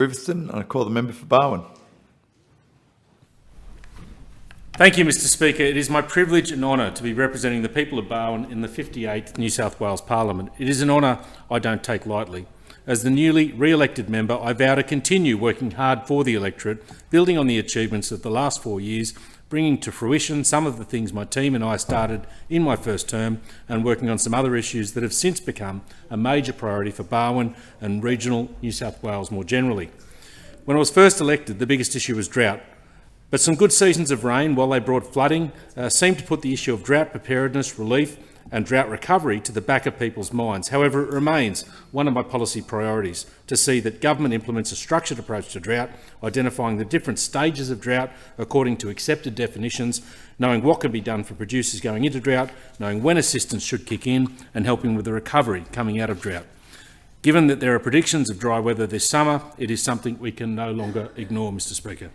Riverstone, I call the member for Barwon. Thank you, Mr Speaker. It is my privilege and honour to be representing the people of Barwon in the 58th New South Wales Parliament. It is an honour I don't take lightly. As the newly re-elected member, I vow to continue working hard for the electorate, building on the achievements of the last 4 years, bringing to fruition some of the things my team and I started in my first term, and working on some other issues that have since become a major priority for Barwon and regional New South Wales more generally. When I was first elected, the biggest issue was drought. But some good seasons of rain, while they brought flooding, seemed to put the issue of drought preparedness, relief and drought recovery to the back of people's minds. However, it remains one of my policy priorities to see that government implements a structured approach to drought, identifying the different stages of drought according to accepted definitions, knowing what can be done for producers going into drought, knowing when assistance should kick in, and helping with the recovery coming out of drought. Given that there are predictions of dry weather this summer, it is something we can no longer ignore, Mr Speaker.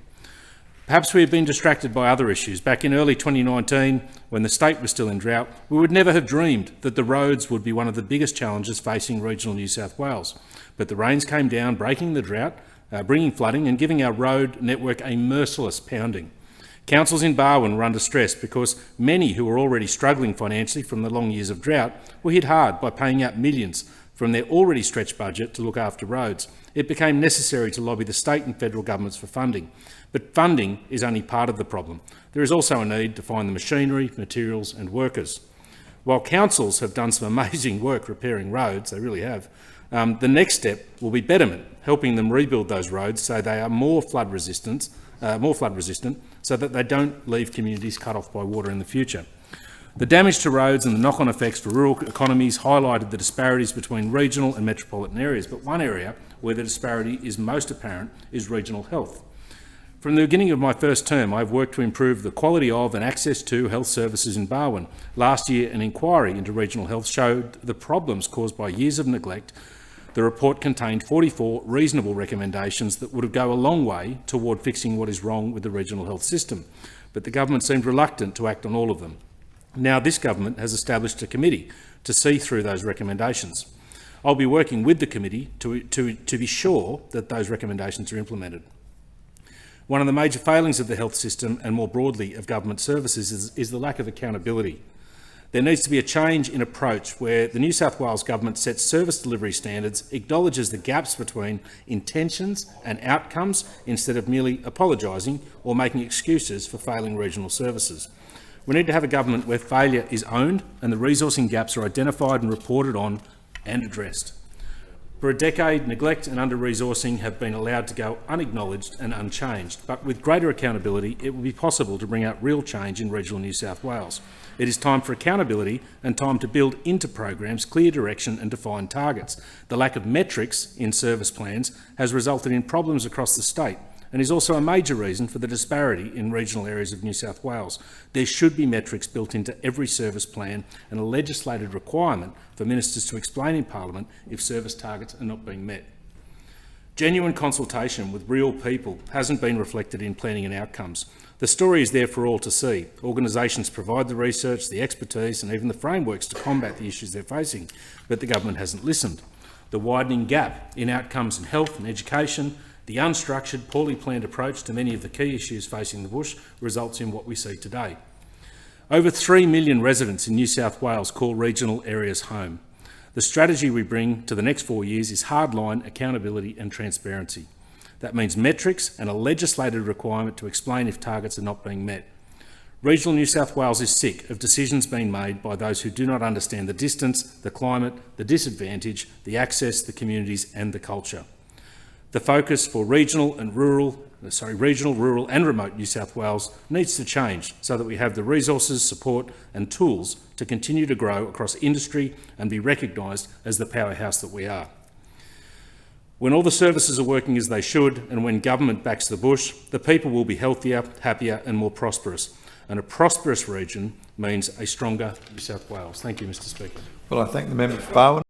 Perhaps we have been distracted by other issues. Back in early 2019, when the state was still in drought, we would never have dreamed that the roads would be one of the biggest challenges facing regional New South Wales. But the rains came down, breaking the drought, bringing flooding and giving our road network a merciless pounding. Councils in Barwon were under stress because many who were already struggling financially from the long years of drought were hit hard by paying out millions from their already stretched budget to look after roads. It became necessary to lobby the state and federal governments for funding. But funding is only part of the problem. There is also a need to find the machinery, materials and workers. While councils have done some amazing work repairing roads, they really have, the next step will be betterment, helping them rebuild those roads so they are more flood resistant, so that they don't leave communities cut off by water in the future. The damage to roads and the knock-on effects for rural economies highlighted the disparities between regional and metropolitan areas, but one area where the disparity is most apparent is regional health. From the beginning of my first term, I've worked to improve the quality of and access to health services in Barwon. Last year, an inquiry into regional health showed the problems caused by years of neglect. The report contained 44 reasonable recommendations that would go a long way toward fixing what is wrong with the regional health system, but the government seemed reluctant to act on all of them. Now this government has established a committee to see through those recommendations. I'll be working with the committee to be sure that those recommendations are implemented. One of the major failings of the health system and more broadly of government services is the lack of accountability. There needs to be a change in approach where the New South Wales government sets service delivery standards, acknowledges the gaps between intentions and outcomes instead of merely apologising or making excuses for failing regional services. We need to have a government where failure is owned and the resourcing gaps are identified and reported on and addressed. For a decade, neglect and under-resourcing have been allowed to go unacknowledged and unchanged, but with greater accountability, it will be possible to bring out real change in regional New South Wales. It is time for accountability and time to build into programs clear direction and defined targets. The lack of metrics in service plans has resulted in problems across the state, and is also a major reason for the disparity in regional areas of New South Wales. There should be metrics built into every service plan and a legislated requirement for ministers to explain in Parliament if service targets are not being met. Genuine consultation with real people hasn't been reflected in planning and outcomes. The story is there for all to see. Organisations provide the research, the expertise and even the frameworks to combat the issues they're facing, but the government hasn't listened. The widening gap in outcomes in health and education, the unstructured, poorly planned approach to many of the key issues facing the bush results in what we see today. Over 3 million residents in New South Wales call regional areas home. The strategy we bring to the next 4 years is hardline accountability and transparency. That means metrics and a legislated requirement to explain if targets are not being met. Regional New South Wales is sick of decisions being made by those who do not understand the distance, the climate, the disadvantage, the access, the communities and the culture. The focus for regional, rural and remote New South Wales needs to change so that we have the resources, support and tools to continue to grow across industry and be recognised as the powerhouse that we are. When all the services are working as they should and when government backs the bush, the people will be healthier, happier and more prosperous. And a prosperous region means a stronger New South Wales. Thank you, Mr Speaker. Well, I thank the member for Barwon.